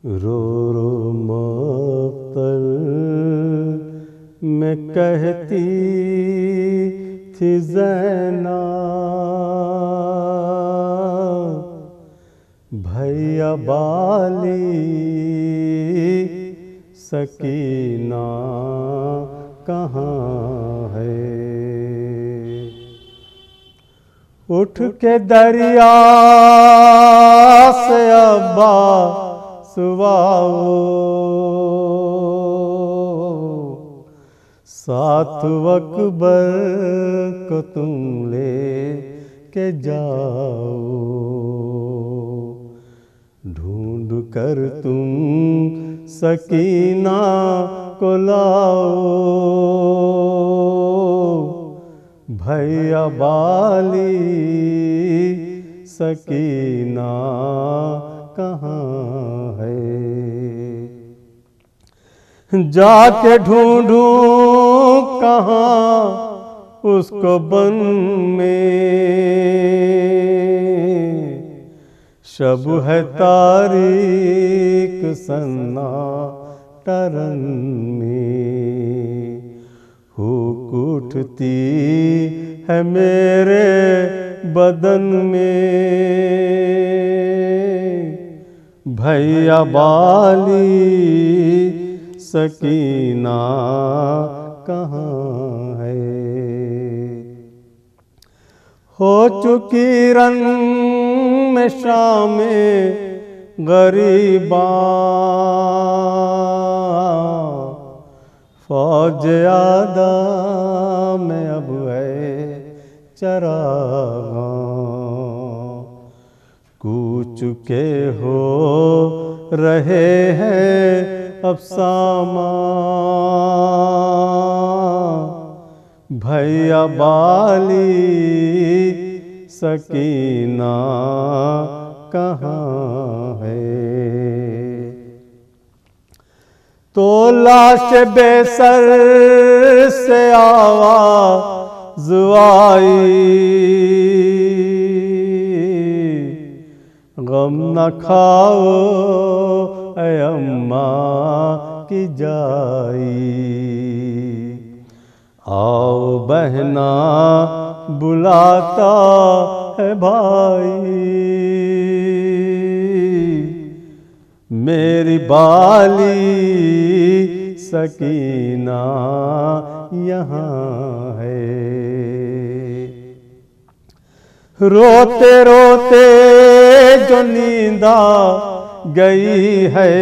रो रो मख्तर में कहती थी ज़ैना, भैया बाली सकीना कहाँ है। उठ के दरिया से अब्बा सुवाओ, साथ अकबर को तुम ले के जाओ। ढूंढ कर तुम सकीना को लाओ, भैया बाली सकीना कहाँ है। जाके ढूंढूं कहाँ उसको बन में, शब है तारीक सन्ना तरन में। हुक उठती है मेरे बदन में, भैया बाली सकीना कहाँ है। हो चुकी रंग में शामें गरीबा, फौज आदा में अब है चरागा। कूच के हो रहे हैं अब सामा, भैया बाली सकीना कहाँ है। तो लाश बेसर से आवाज़ आई, गम न खाओ ऐ अम्मा की जाई। आओ बहना बुलाता है भाई, मेरी बाली सकीना यहाँ है। रोते रोते जो नींदा गई है,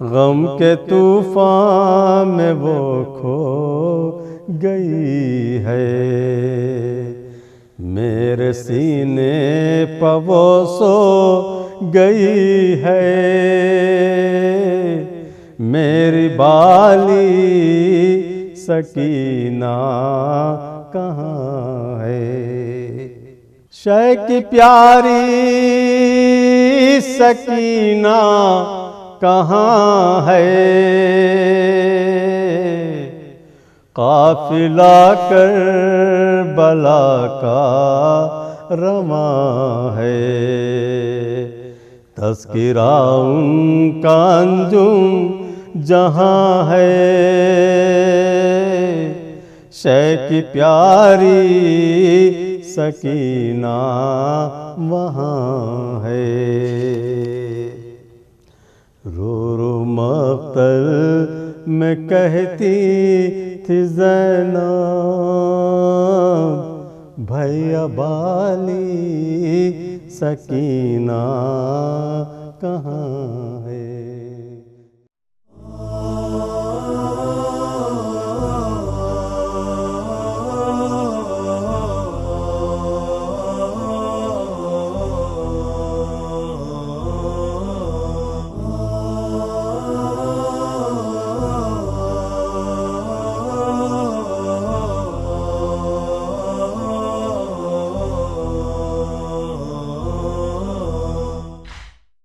गम के तूफान में वो खो गई है। मेरे सीने पर वो सो गई है, मेरी बाली सकीना कहाँ है। शय की प्यारी सकीना कहाँ है। काफिला करबला का रमा है, तज़किरा उनका अंजुम जहाँ है। शय की प्यारी सकीना वहाँ है। रो रो मख्तर में कहती थी ज़ैनब, भैया बाली सकीना कहाँ